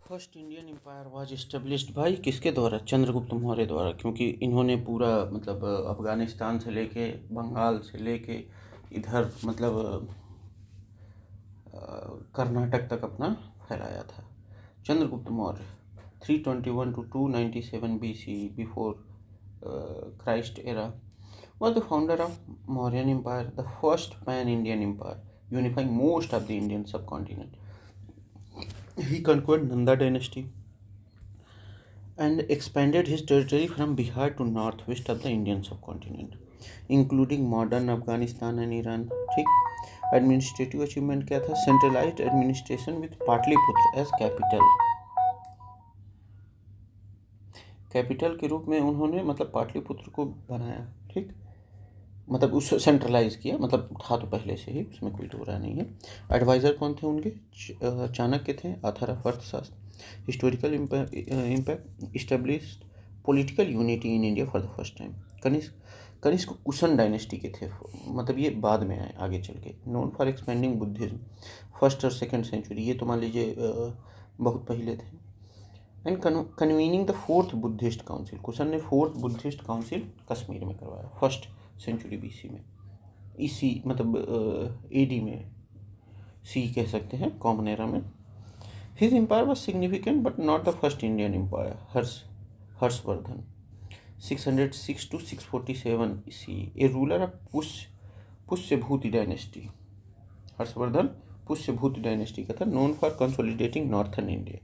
First Indian empire was established भाई किसके द्वारा? चंद्रगुप्त मौर्य द्वारा, क्योंकि इन्होंने पूरा मतलब अफगानिस्तान से लेके बंगाल से लेके इधर मतलब कर्नाटक तक अपना फैलाया था। Chandragupta Maurya 321 to 297 BC before Christ era was the founder of Mauryan Empire, the first pan-Indian empire unifying most of the Indian subcontinent. He conquered Nanda dynasty and expanded his territory from Bihar to northwest of the Indian subcontinent, including modern Afghanistan and Iran. ठीक, administrative achievement क्या था? Centralised administration with Pataliputra as capital के रूप में उन्होंने मतलब पाटलिपुत्र को बनाया। ठीक, मतलब उस सेंट्रलाइज किया, मतलब था तो पहले से ही, उसमें कोई दो राय नहीं है। एडवाइज़र कौन थे उनके? चाणक्य थे, author of Arthashastra. Historical impact, established political unity in India for the first time. Kanishka Kushan dynasty के थे, मतलब ये बाद में आए आगे चल के। Known for expanding Buddhism, first और सेकेंड सेंचुरी, ये तो मान लीजिए बहुत पहले थे। And convening the fourth Buddhist council, cushion ने फोर्थ बुद्धिस्ट काउंसिल कश्मीर में करवाया फर्स्ट सेंचुरी BC में। इसी मतलब AD में, C कह सकते हैं, कॉमन एरा में। His empire was significant but not the first Indian empire. Harshavardhana 606 to 647 CE, a ruler of Pushyabhuti dynasty. Harshavardhana Pushyabhuti dynasty का था, known for consolidating northern India.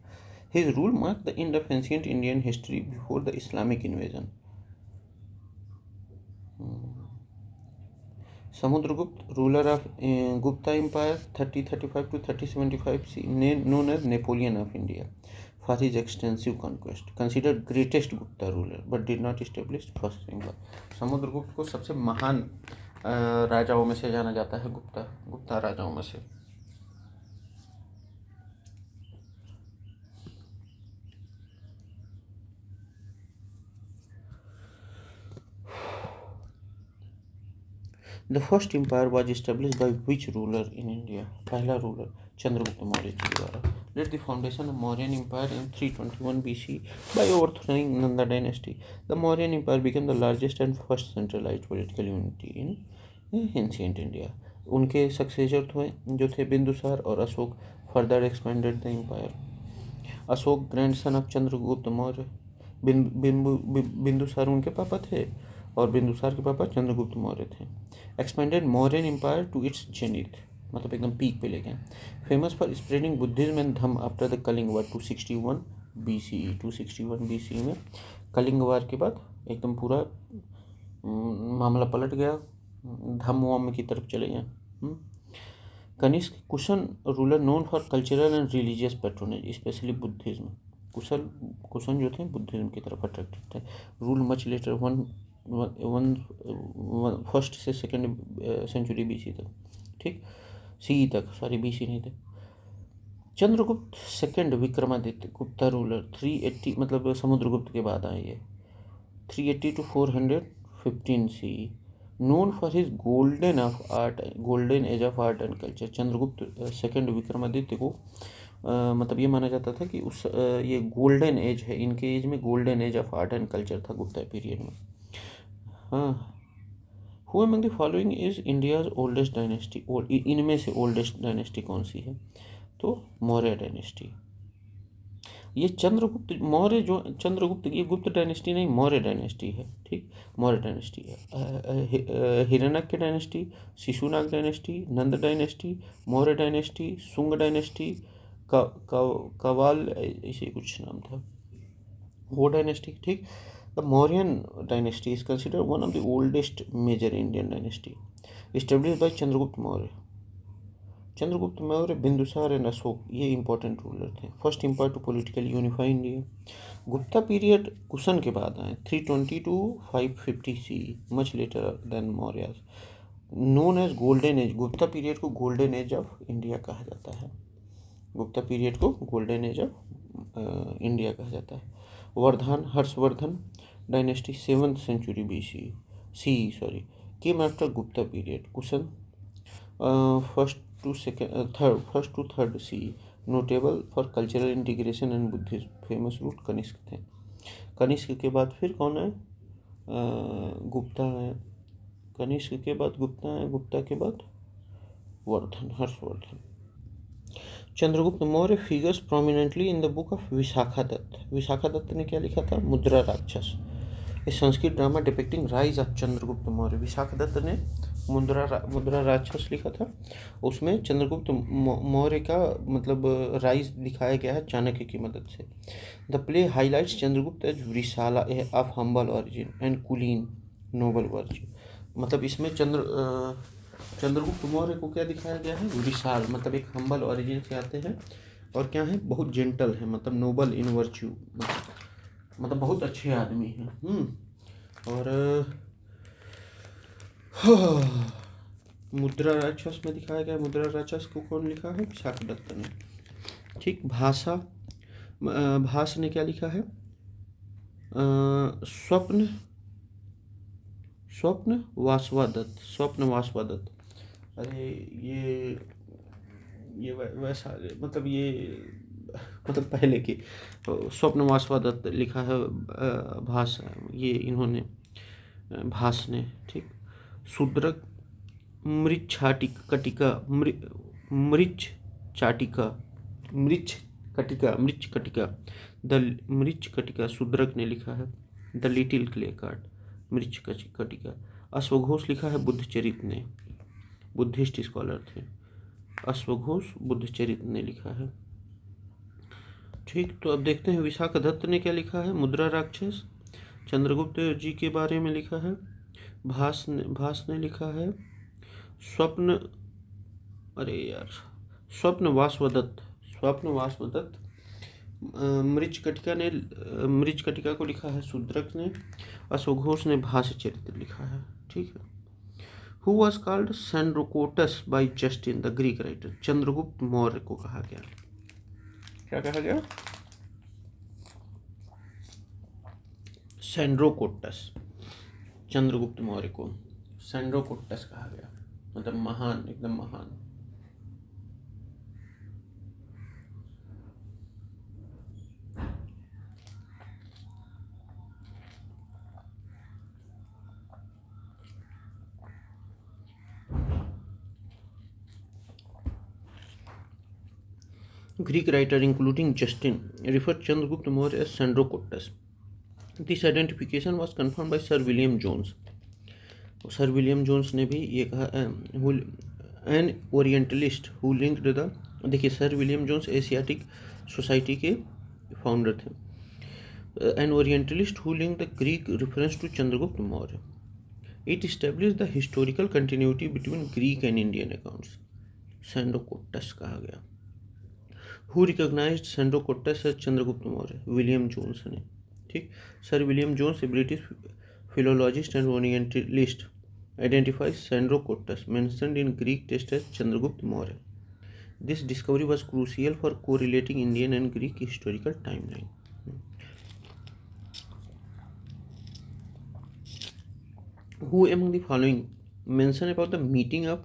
His rule mark the end of ancient Indian history before the Islamic invasion. Samudragupta ruler of Gupta empire 3035 to 3075 CE, known as Napoleon of India for his extensive conquest, considered greatest Gupta ruler but did not establish first empire. Samudragupta को सबसे महान राजाओं में से जाना जाता है, गुप्ता राजाओं में से। The first empire was established by which ruler in India? पहला रूलर चंद्रगुप्त मौर्य जी द्वारा। Laid the foundation of Mauryan Empire in 321 BC by overthrowing Nanda dynasty. The Mauryan Empire became the largest and first centralized political unity in ancient India. उनके successor जो थे बिंदुसार और Ashoka further expanded the empire. Ashoka grandson of Chandragupta Maurya, Bindusara उनके पापा थे और बिंदुसार के पापा चंद्रगुप्त मौर्य थे। Expanded Mauryan empire to its zenith, मतलब एकदम पीक पे ले गए। Famous for spreading Buddhism and Dhamma after the Kalinga war 261 BCE में। कलिंग वार के बाद एकदम पूरा मामला पलट गया, धम्म वम्म की तरफ चले गए। Kanishka Kushan ruler known for cultural and religious patronage, specially Buddhism. Kushan जो थे बुद्धिज्म की तरफ अट्रैक्टेड थे। रूल मच लेटर फर्स्ट से सेकेंड सेंचुरी BC तक। ठीक, CE तक, सॉरी BC नहीं थे। चंद्रगुप्त सेकेंड विक्रमादित्य गुप्ता रूलर 380, मतलब समुद्रगुप्त के बाद आए ये, 380 to 415 CE, known for his golden age of art and culture. Chandragupta second Vikramaditya को मतलब ये माना जाता था कि उस ये गोल्डन एज है, इनके एज में golden age of art and culture था गुप्ता पीरियड में। हाँ, who among the following is India's oldest dynasty, इनमें से ओल्डेस्ट डायनेस्टी कौन सी है? तो मौर्य डायनेस्टी। ये चंद्रगुप्त मौर्य जो चंद्रगुप्त, ये गुप्त डायनेस्टी नहीं, मौर्य डायनेस्टी है। ठीक, मौर्य डायनेस्टी है। Hiranyaka dynasty, Shishunaga dynasty, Nanda dynasty, Maurya dynasty, Sunga dynasty, कवाल, ऐसे कुछ नाम था वो डायनेस्टी। ठीक, the Mauryan dynasty is considered one of the oldest major Indian dynasty established by Chandragupta Maurya. Chandragupta Maurya, Bindusara and Ashoka, ये इंपॉर्टेंट रूलर थे। First empire to politically unify India. Gupta period Kushan के बाद आए, 320 to 550 CE, much later than Mauryas. Known as golden age, Gupta period को golden age of India कहा जाता है। Gupta period को गोल्डन एज ऑफ इंडिया कहा जाता है। Harshavardhana dynasty 7th century CE sorry, came after Gupta period. Kushan first to third CE, notable for cultural integration and Buddhism, famous root Kanishka थे। कनिष्क के बाद फिर कौन है? गुप्ता है। कनिष्क के बाद गुप्ता है, गुप्ता के बाद Vardhan, Harshavardhan. Chandragupta Maurya figures prominently in the book of Vishakha Datta. Vishakha Datta ने क्या लिखा था? Mudrarakshasa, a Sanskrit drama depicting rise of Chandragupta Maurya. Vishakha Datta ने मुद्रा राक्षस लिखा था। उसमें चंद्रगुप्त मौर्य का मतलब राइज दिखाया गया है चाणक्य की मदद से। The play highlights Chandragupta as Vrishala of humble origin and कुलीन नोबल वर्च्यू। मतलब इसमें चंद्रगुप्त मौर्य को क्या दिखाया गया है? विशाल, मतलब एक हम्बल ओरिजिन से आते हैं और क्या है? बहुत जेंटल है, मतलब नोबल इन वर्च्यू, मतलब बहुत अच्छे आदमी हैं। और मुद्रा राक्षस में दिखाया गया। मुद्रा राक्षस को कौन लिखा है? विशाखा दत्त ने। ठीक। भास ने क्या लिखा है? स्वप्न वासवादत्त, स्वप्न वासवादत्त। अरे ये वैसा, मतलब ये मतलब पहले की स्वप्न वासवादत्त लिखा है भास, ये इन्होंने भास ने। ठीक। Shudraka Mrichchhakatika the Mrichchhakatika Shudraka ने लिखा है। The little clay card Mrichchhakatika. अश्वघोष लिखा है बुद्धचरित ने, बुद्धिस्ट स्कॉलर थे। अश्वघोष बुद्धचरित ने लिखा है। ठीक। तो अब देखते हैं विशाखा दत्त ने क्या लिखा है। मुद्रा राक्षस। चंद्रगुप्त जी के बारे में लिखा है। भास ने लिखा है स्वप्न वासवदत्त। मृच कटिका को लिखा है शूद्रक ने। अश्वघोष ने भाष्य चरित्र लिखा है। ठीक है। Who was called Sandrocotus by Justin the Greek writer? Chandragupta Maurya को कहा गया। क्या कहा गया? सैंड्रोकोटस। चंद्रगुप्त मौर्य को सैंड्रोकोटस कहा गया, मतलब महान, एकदम महान। Greek writer including Justin referred Chandragupta Maurya as Sandrocotus. This identification was confirmed by Sir William Jones. Sir William Jones ने भी ये कहा, an orientalist who linked the, देखिए sir William Jones Asiatic Society के फाउंडर थे। An orientalist who link the Greek reference to Chandragupta Maurya. It establish the historical continuity between Greek and Indian accounts. Sandrocottus कहा गया। Who recognized Sandrocottus as Chandragupta Maurya? William Jones ने। ठीक। Sir William Jones, a British philologist and orientalist, identifies Sandrocotus, mentioned in Greek text as Chandragupta Maurya. This discovery was crucial for correlating Indian and Greek historical timeline. Who among the following mention about the meeting of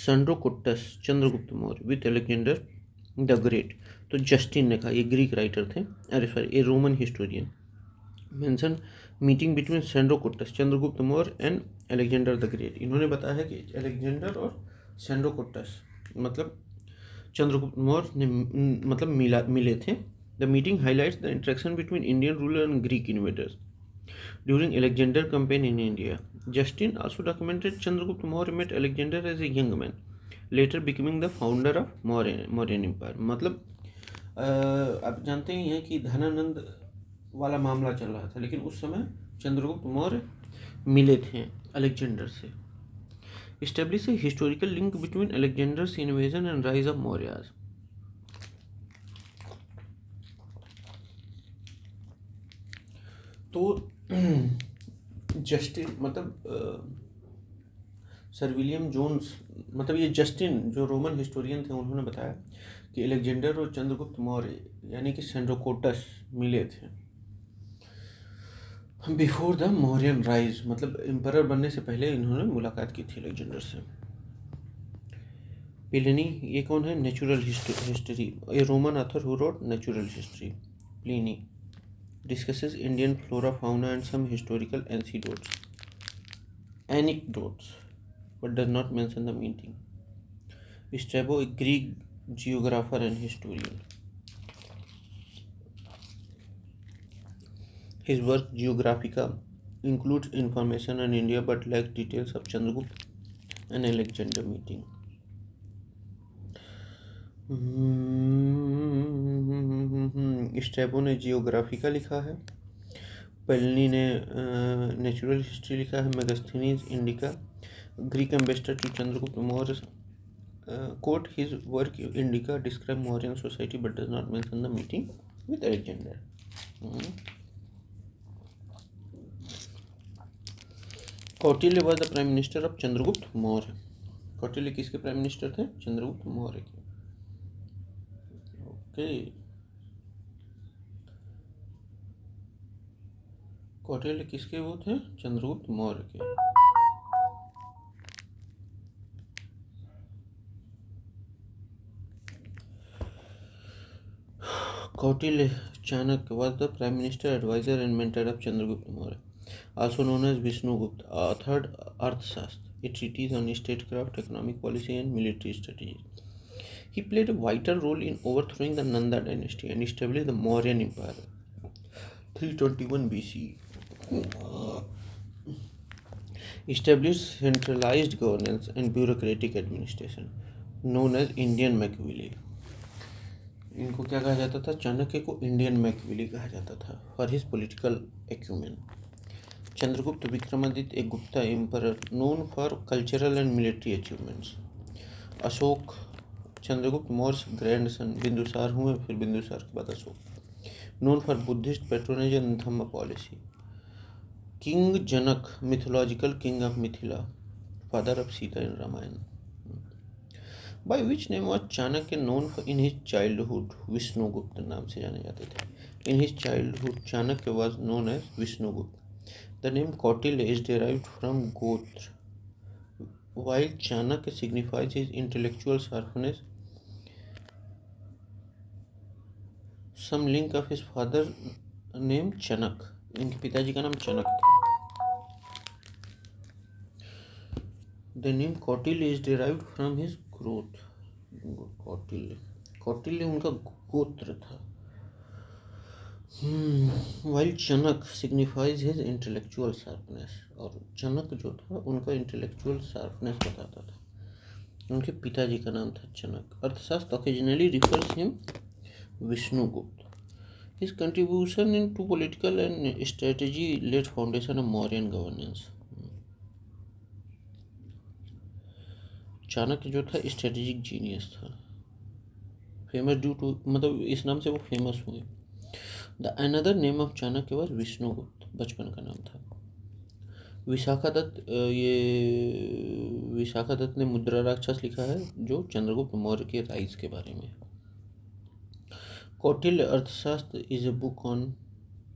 Sandrocotus Chandragupta Maurya with Alexander the Great? तो Justin ने कहा, ये Greek writer थे, अरे sorry, ये Roman historian. Mention meeting between Sandrocottus, Chandragupta Maurya and Alexander the great. इन्होंने बताया है कि अलेक्जेंडर और सैंड्रोकोटस मतलब चंद्रगुप्त मौर्य ने मतलब मिले थे। The meeting highlights the interaction between Indian ruler and Greek invaders during Alexander campaign in India. Justin also documented Chandragupta Maurya met Alexander as a young man, later becoming the founder of Mauryan empire. मतलब आप जानते ही हैं कि धनानंद वाला मामला चल रहा था, लेकिन उस समय चंद्रगुप्त मौर्य मिले थे अलेक्जेंडर से। Establish a historical link between Alexander's invasion and rise of Mauryas. तो जस्टिन मतलब सर विलियम जोन्स, मतलब ये जस्टिन जो रोमन हिस्टोरियन थे, उन्होंने बताया कि अलेक्जेंडर और चंद्रगुप्त मौर्य यानी कि सैंड्रोकोटस मिले थे बिफोर द मौर्यन राइज, मतलब एम्परर बनने से पहले इन्होंने मुलाकात की थी अलेक्जेंडर से। प्लिनी, ये कौन है? Natural history, A Roman author who wrote natural history. Pliny discusses Indian flora, fauna and some historical anecdotes, but does not mention the meeting. Strabo, a Greek geographer and historian. His work Geographica includes information on India but lacks details of Chandragupta and Alexander meeting. Strabo ने जियोग्राफिका लिखा है, Pliny ने natural history लिखा है, Megasthenes Indica, Greek ambassador to Chandragupta Maurya quote his work Indica describe Mauryan society but does not mention the meeting with Alexander. Kautilya was the prime minister of Chandragupta Maurya. Kautilya किसके prime minister थे? चंद्रगुप्त मौर्य के. Okay, Kautilya किसके वो थे? चंद्रगुप्त मौर्य के. Kautilya Chanakya was the prime minister, advisor and mentor of Chandragupta Maurya, also known as Vishnugupta, authored Arthashastra, a treatise on statecraft, economic policy and military strategy. He played a vital role in overthrowing the Nanda dynasty and established the Mauryan Empire. 321 BC. Established centralized governance and bureaucratic administration, known as Indian Machiavelli. इनको क्या कहा जाता था? चाणक्य को Indian Machiavelli कहा जाता था for his political acumen. Chandragupta Vikramaditya, एक Gupta emperor known for cultural and military achievements. Ashoka, Chandragupta Maurya grandson, Bindusara हुए, फिर बिंदुसार के बाद Ashoka, known for Buddhist patronage and Dhamma policy. King Janaka, mythological king of Mithila, father of Sita in Ramayana. By which name was Chanakya known in his childhood? Vishnugupta नाम से जाने जाते थे. In his childhood, Chanakya was known as Vishnugupta. The name Kautilya is derived from Gotra. While Chanakya signifies his intellectual sharpness, some link of his father name Chanak. इनके पिताजी का नाम चनक था. The name Kautilya is derived from his growth. Kautilya उनका गोत्र था. While चनक signifies his intellectual sharpness, और चनक जो था उनका intellectual sharpness बताता था. उनके पिताजी का नाम था चनक. अर्थशास्त्र occasionally refers him Vishnugupta. His contribution into political and strategy laid foundation of Mauryan governance. Chanakya जो था स्ट्रेटेजिक जीनियस था, फेमस ड्यू टू, मतलब इस नाम से वो फेमस हुए. The another name of Chanakya was Vishnugupta, बचपन का नाम था. विशाखा दत्त, ये विशाखा दत्त ने मुद्रा राक्षस लिखा है जो चंद्रगुप्त मौर्य के राइज के बारे में. कौटिल्य अर्थशास्त्र is a book on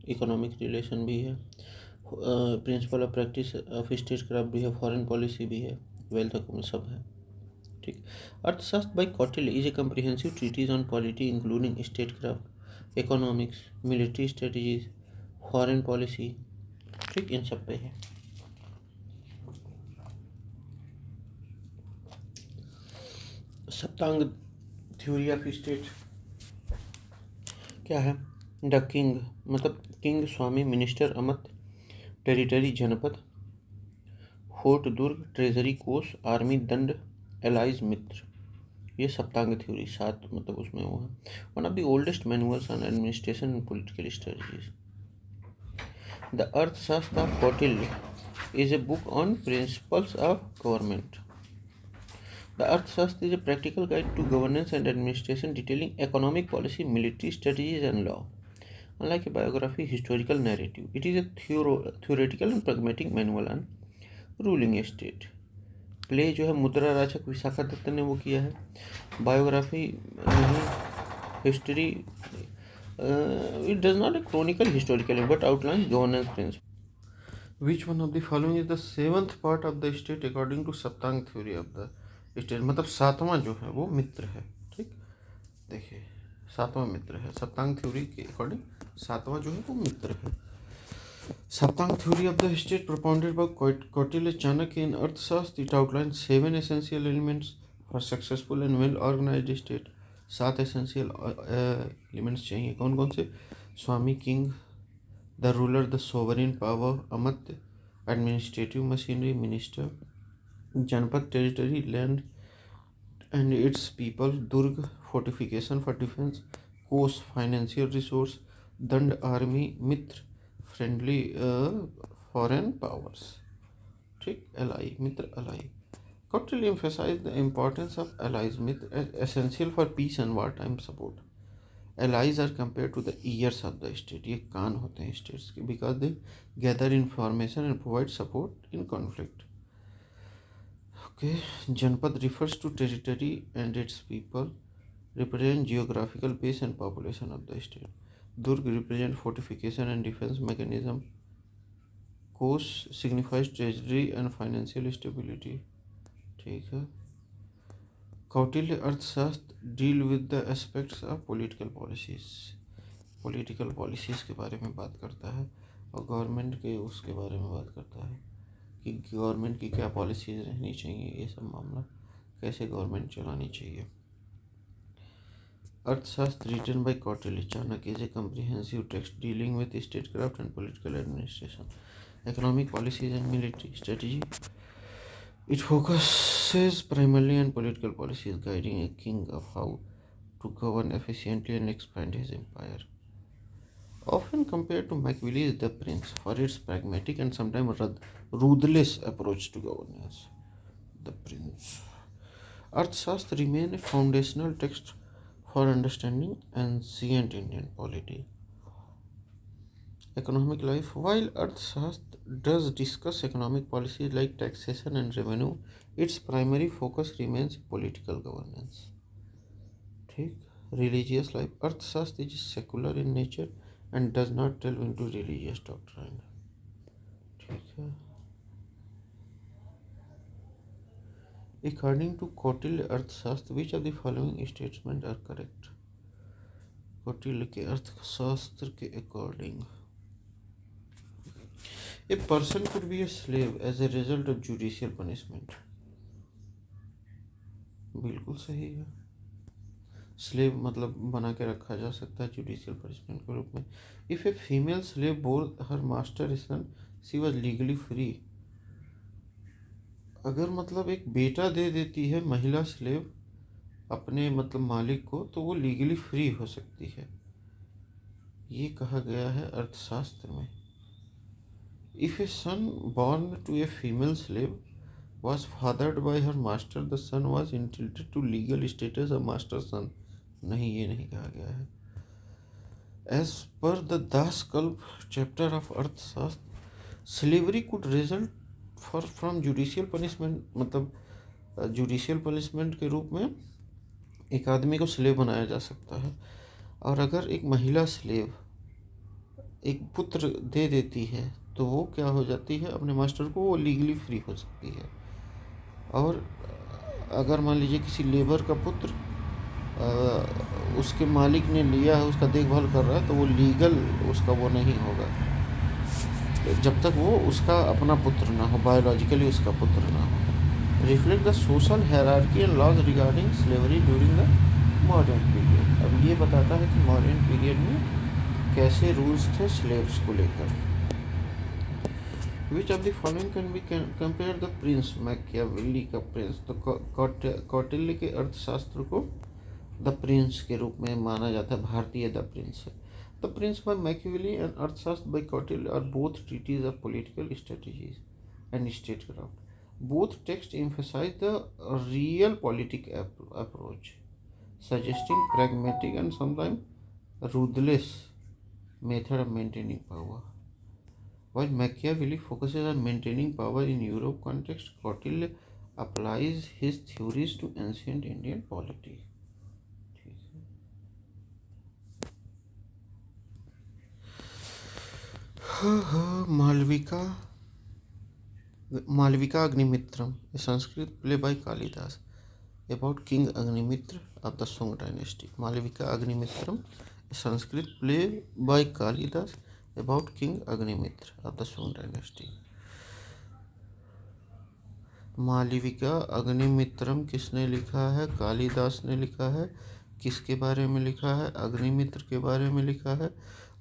economic relation भी है, principle of practice of state craft भी है, फॉरेन पॉलिसी भी है, वेल्थ में सब है. ठीक. Arthashastra by Kautilya is a comprehensive treatise on polity including state craft, economics, military strategies, foreign policy. ठीक, इन सब पे है. सप्तांग थ्योरी ऑफ स्टेट क्या है? द किंग, मतलब king, Swami, minister, Amatya, territory, Janapada, fort, Durg, treasury, Kosha, army, Danda, allies, Mitra. ये सप्तांग थ्योरी 7 मतलब उसमें वो है. One of the oldest manuals on administration and political strategies. The Arthashastra of Kautilya is a book on principles of government. The Arthashastra is a practical guide to governance and administration detailing economic policy, military strategies and law. Unlike a biography, historical narrative, it is a theoretical and pragmatic manual on ruling state. Play जो है मुद्रा राक्षस विशाखा दत्त ने वो किया है. Biography नहीं, history, it does not a chronicle historical but outline governance principle. Which one of the following is the 7th part of the state according to Saptanga theory of the state मतलब सातवां जो है वो मित्र है। ठीक, देखिए सातवां मित्र है सप्तांग थ्योरी के अकॉर्डिंग, सातवां जो है वो मित्र है। Saptanga theory of the state propounded by Kautilya Chanakya in अर्थशास्त्र, it outlines 7 essential elements for successful and well organized state। 7 essential elements चाहिए, कौन कौन से? Swami king, the ruler, the sovereign power, Amatya, administrative machinery, minister, Janapada territory, land and its people, Durg fortification for defence, Kosha financial resource, Danda army, Mitra friendly foreign powers. ठीक, ally Mitra ally. Kautilya emphasized the importance of allies, essential for peace and wartime support। Allies are compared to the ears of the state, ये कान होते हैं states के, because they gather information and provide support in conflict। Okay, जनपद refers to territory and its people, represent geographical base and population of the state। Durg represent fortification and defense mechanism। Kos signifies treasury and financial stability। ठीक है। कौटिल्य अर्थशास्त्र deal with the aspects of political policies, political policies के बारे में बात करता है, और गवर्नमेंट के उसके बारे में बात करता है कि गवर्नमेंट की क्या पॉलिसीज़ रहनी चाहिए, ये सब मामला कैसे गवर्नमेंट चलानी चाहिए। Arthashastra written by Kautilya Chanakya is a comprehensive text dealing with state craft and political administration, economic policies and military strategy. It focuses primarily on political policies, guiding a king of how to govern efficiently and expand his empire. Often compared to Machiavelli's The Prince for its pragmatic and sometimes ruthless approach to governance. The Prince. Arthashastra remains a foundational text for understanding ancient Indian polity, economic life. While Arthashastra does discuss economic policies like taxation and revenue, its primary focus remains political governance। ठीक, religious life, अर्थशास्त्र is secular in nature and does not delve into religious doctrine। ठीक है। According to Kautilya अर्थशास्त्र, which of the following statements are correct? Kautilya के अर्थशास्त्र के according, A person could be a slave as a result of judicial punishment। बिल्कुल सही है, slave मतलब बना के रखा जा सकता है जुडिशियल पनिशमेंट के रूप में। If a female slave bore her master sun she was legally free. अगर मतलब एक बेटा दे देती है महिला स्लेव अपने मतलब मालिक को, तो वो लीगली फ्री हो सकती है, ये कहा गया है अर्थशास्त्र में। If a son born to a female slave was fathered by her master, the son was entitled to legal status of master son। नहीं, ये नहीं कहा गया है। As per the Daskalp chapter of अर्थशास्त्र, slavery could result from judicial punishment, मतलब judicial punishment के रूप में एक आदमी को स्लेव बनाया जा सकता है। और अगर एक महिला स्लेव एक पुत्र दे देती है तो वो क्या हो जाती है अपने मास्टर को, वो लीगली फ्री हो सकती है। और अगर मान लीजिए किसी लेबर का पुत्र उसके मालिक ने लिया है, उसका देखभाल कर रहा है, तो वो लीगल उसका वो नहीं होगा जब तक वो उसका अपना पुत्र ना हो, बायोलॉजिकली उसका पुत्र ना हो। Reflect the social hierarchy and laws regarding slavery during the modern period. अब ये बताता है कि मॉडर्न पीरियड में कैसे रूल्स थे स्लेव्स को लेकर। Which of the following can be compare the Prince, Machiavelli का प्रिंस। तो कौटिल्य के अर्थशास्त्र को द प्रिंस के रूप में माना जाता है, भारतीय द प्रिंस है। The prince by Machiavelli and Arthashastra by Kautilya are both treatise of political strategies and state craft. Both text emphasize the real political approach, suggesting pragmatic and sometimes ruthless method of maintaining power. While Machiavelli focuses on maintaining power in Europe context, Kautilya applies his theories to ancient Indian polity। Malavikagnimitram, Sanskrit play by Kalidasa. about King Agnimitra of the Sung dynasty. Malavika Agnimitraam, a Sanskrit play by Kalidas about King Agnimitra of the Sung dynasty. Malavikagnimitram किसने लिखा है? कालिदास ने लिखा है। किसके बारे में लिखा है? अग्निमित्र के बारे में लिखा है।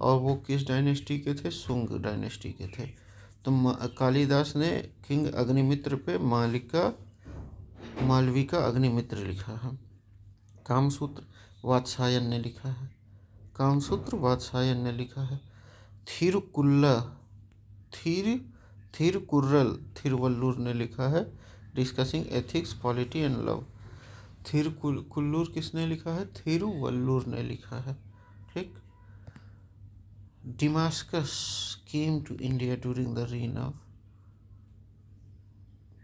और वो किस डायनेस्टी के थे? सुंग डायनेस्टी के थे। तो कालिदास ने किंग अग्निमित्र पे मालविका अग्निमित्र लिखा है। कामसूत्र वात्सायन ने लिखा है। कामसूत्र वात्सायन ने लिखा है। थिरुकुर्रल थिरुवल्लूर ने लिखा है discussing ethics polity and love. Thirukkural किसने लिखा है? थिरुवल्लूर ने लिखा है। ठीक। Damascus came to India during the reign of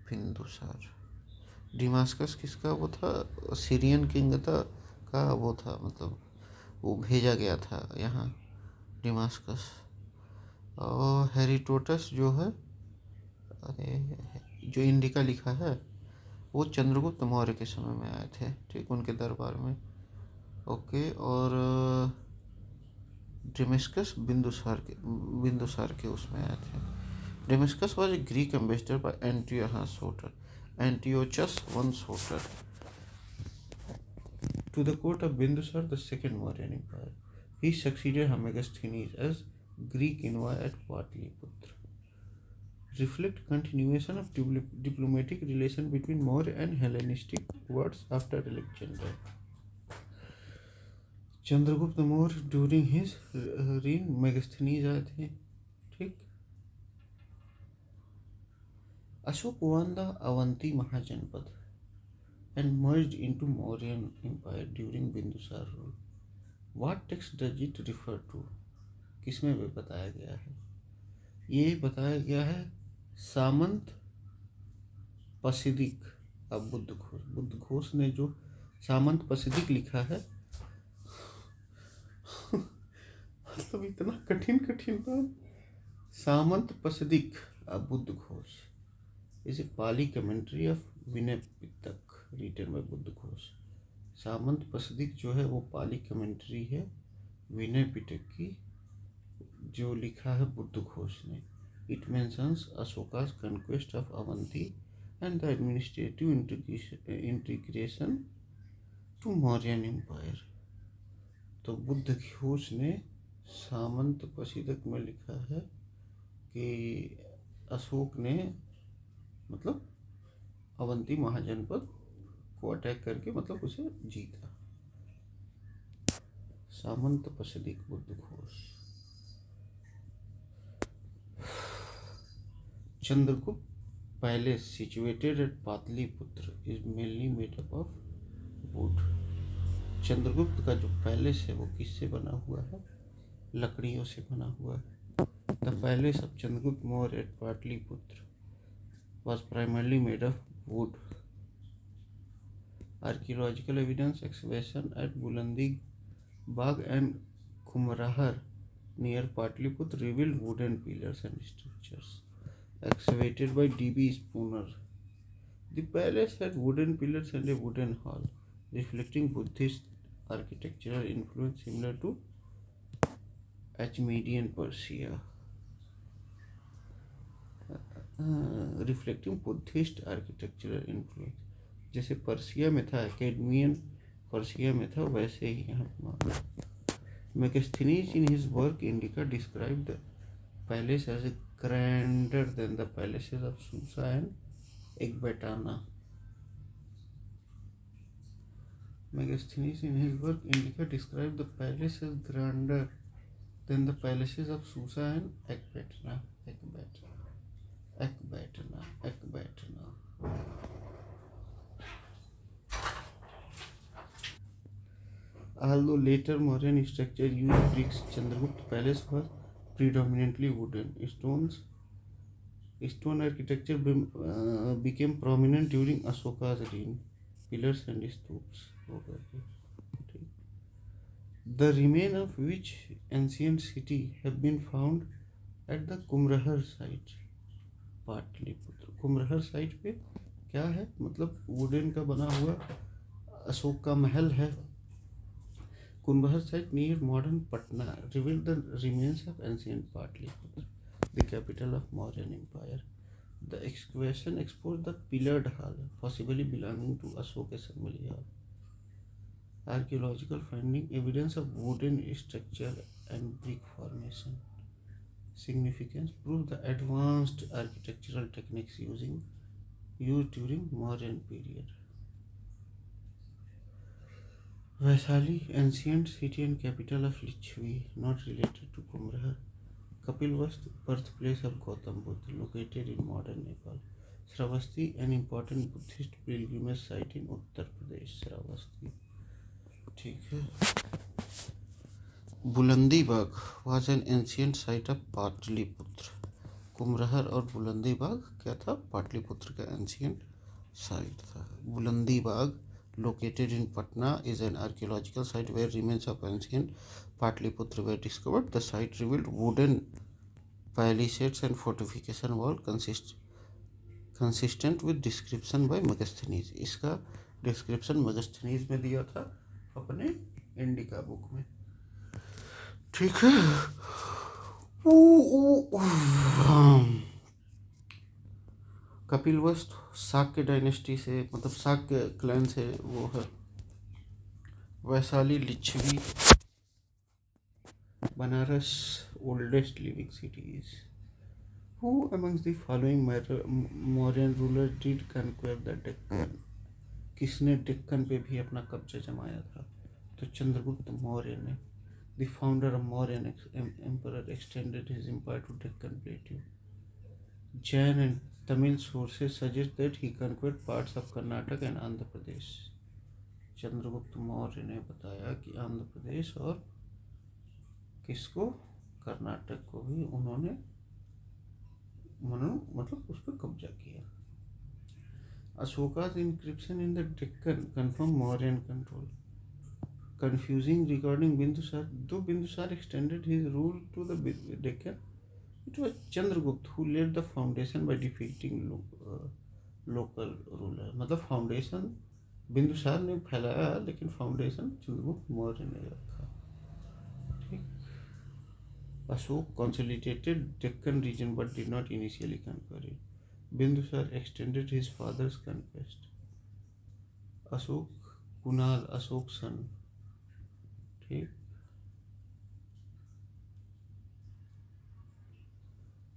Bindusara. Damascus किसका वो था? सीरियन किंग था का वो था, मतलब वो भेजा गया था यहाँ डिमास्कस। और हेरोडोटस जो है, अरे जो इंडिका लिखा है, वो चंद्रगुप्त मौर्य के समय में आए थे। ठीक, उनके दरबार में। ओके। और डेमेस्कस बिंदुसार के उसमें आए थे। Damascus was a Greek ambassador by Antiochus I Soter to the court of Bindusar, the second Mauryan Empire. He succeeded Megasthenes as Greek envoy at Patliputra. Reflect continuation of diplomatic relation between Maurya and Hellenistic words after Alexander. Chandragupta Maurya during his reign Megasthenes आए थे। ठीक। Ashok won the Avanti महाजनपद and merged into Mauryan Empire during Bindusar rule. What text does it refer to? किसमें भी बताया गया है? ये बताया गया है सामंत पसिदिक। अब बुद्धघोष ने जो सामंत पसिदिक लिखा है मतलब इतना कठिन नाम। सामंत पसिदिक अब Buddhaghosa is a Pali commentary of Vinaya Pitaka written by Buddhaghosa. Samantapasadika जो है वो पाली कमेंट्री है विनय पिटक की, जो लिखा है बुद्धघोष ने। It mentions Ashoka's conquest of Avanti and the administrative integration to Mauryan empire. तो बुद्धघोष ने सामंत पसिदिक में लिखा है कि अशोक ने मतलब अवंती महाजनपद को अटैक करके मतलब उसे जीता। Samantapasadika Buddhaghosa. Chandragupta palace situated at Pataliputra is mainly made up of wood. Chandragupta का जो पैलेस है वो किससे बना हुआ है? लकड़ियों से बना हुआ है। The palace of Chandragupta Maurya at Pataliputra was primarily made of wood. Archaeological evidence excavation at Bulandi Bagh and Khumrahar near Patliputra revealed wooden pillars and structures excavated by D.B. Spooner. The palace had wooden pillars and a wooden hall, reflecting Buddhist architectural influence similar to Achaemenid Persia. Reflecting Buddhist architectural influence, जैसे Persia में था, अकेडमियन Persia में था, वैसे ही यहाँ Megasthenes in his work Indica describe the palace as a grander than the palaces of Susa and Ecbatana. Megasthenes in his work Indica described the palace as grander than the palaces of Susa and Ecbatana. Although later Mauryan structure used bricks, Chandragupta palace was predominantly wooden. Stone architecture became prominent during Ashoka's reign. Pillars and stupas. The remains of which ancient city have been found at the Kumrahar site. Pataliputra Kumrahar site पे क्या है? मतलब wooden का बना हुआ अशोक का महल है। कुंभहर site near modern Patna revealed the remains of ancient Patliputra, the capital of Mauryan Empire. The excavation exposed the pillared hall, possibly belonging to Ashok Assembly Hall. Archaeological finding evidence of wooden structure and brick formation. Significance prove the advanced architectural techniques used during Mauryan period. Vaishali, ancient city and capital of Lichvi, not related to Kumrahar. Kapilvastu, birthplace of Gautam Buddha, located in modern Nepal. Shravasti, an important Buddhist pilgrimage site in Uttar Pradesh. Shravasti. ठीक है। बुलंदी बाग was an ancient site of Pataliputra. कुम्हरहर और बुलंदी बाग क्या था? पाटलिपुत्र का ancient site था। बुलंदी बाग located in Patna is an archaeological site where remains of ancient Patliputra were discovered. The site revealed wooden palisades and fortification wall consistent with description by Megasthenes. इसका description Megasthenes में दिया था अपने इंडिका बुक में। ठीक है। कपिलवस्तु शाक्य डायनेस्टी से, मतलब शाक्य क्लैन से वो है। Vaishali Lichchhavi, Banaras oldest living cities. Who amongst the following Mauryan rulers did conquer the Deccan? किसने डेक्कन पे भी अपना कब्जा जमाया था? तो चंद्रगुप्त मौर्य ने। The founder of Mauryan emperor extended his empire to Deccan Plateau. Jain and Tamil sources suggest that he conquered parts of Karnataka and Andhra Pradesh. Chandragupta Maurya ने बताया कि आंध्र प्रदेश और किसको? कर्नाटक को भी उन्होंने मतलब उस पर कब्जा किया। Ashoka's inscription in the Deccan confirm Mauryan control. Confusing regarding Bindusar. Though Bindusar extended his rule to the Deccan, it was Chandragupta who laid the foundation by defeating local ruler. मतलब फाउंडेशन बिंदुसार ने फैलाया, लेकिन foundation Chandragupta Maurya ने रखा। ठीक। Ashok consolidated Deccan region but did not initially conquer it. Bindusar extended his father's conquest. Ashok, Kunal, Ashok son. ठीक।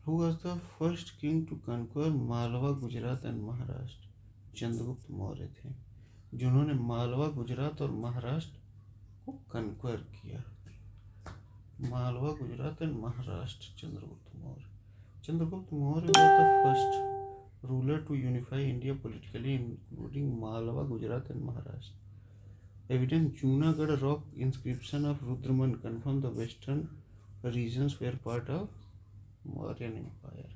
Who was the first king to conquer Malwa, Gujarat and Maharashtra? Chandragupta Maurya थे, जिन्होंने मालवा, गुजरात और महाराष्ट्र को कन्क्वर किया। Malwa, Gujarat and Maharashtra, Chandragupta Maurya. Chandragupta Maurya was the first ruler to unify India politically, including Malwa, Gujarat and Maharashtra. Evident Junagadh rock inscription of Rudraman confirm the western regions were part of Mauryan Empire.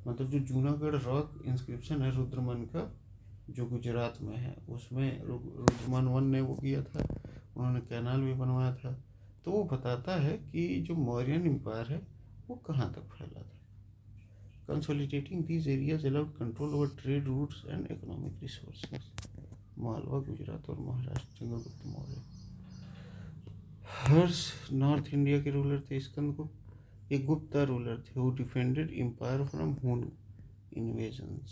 मतलब जो Junagadh rock inscription है रुद्रमन का, जो गुजरात में है, उसमें रुद्रमन one ने वो किया था, उन्होंने कैनाल भी बनवाया था। तो वो बताता है कि जो मौर्यन एम्पायर है वो कहाँ तक फैला था। Consolidating these areas allowed control over trade routes and economic resources. Malwa, Gujarat और महाराष्ट्र, चंद्रगुप्त मौर्य। हर्ष नॉर्थ इंडिया के रूलर थे। स्कंदगुप्त एक गुप्ता रूलर थे, who defended empire from Hun invasions.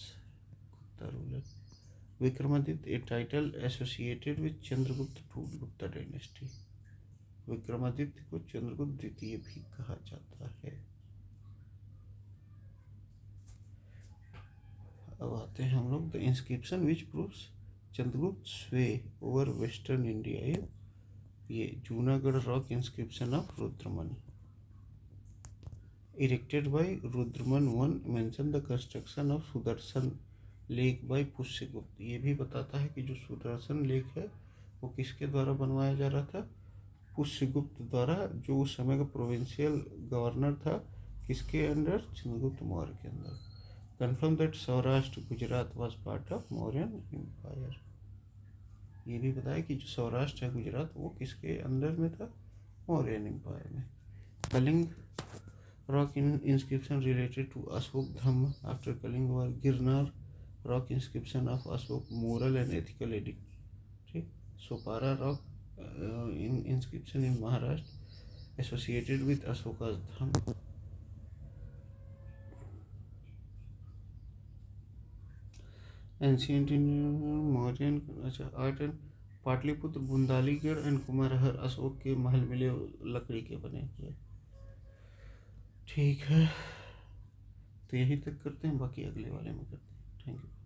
Gupta ruler. Vikramaditya a title associated with Chandragupta two Gupta dynasty. Vikramaditya को चंद्रगुप्त द्वितीय भी कहा जाता है। अब आते हैं हम लोग the inscription which proves Chandragupta sway over western India. ये Junagadh rock inscription of Rudradaman erected by Rudradaman one mention the construction of Sudarshan lake by Pushyagupta. ये भी बताता है कि जो सुदर्शन लेक है वो किसके द्वारा बनवाया जा रहा था? पुष्यगुप्त द्वारा, जो उस समय का प्रोविंशियल गवर्नर था। किसके अंडर? चंद्रगुप्त मौर्य के अंदर। Confirm that Saurashtra Gujarat was part of Mauryan Empire. ये भी बताया कि जो सौराष्ट्र है गुजरात वो किसके अंदर में था? मौर्यन एम्पायर में। Kalinga rock inscription related to Ashok Dhamma after Kalinga war. Girnar rock inscription of Ashok moral and ethical edict. ठीक। Sopara rock in inscription in Maharashtra associated with Ashoka's Dham. Ancient Indian Mauryan art and Pataliputra बुंदालीगढ़ and Kumrahar Ashoka के महल मिले लकड़ी के बने हुए। ठीक है, तो यही तक करते हैं, बाकी अगले वाले में करते हैं। Thank you.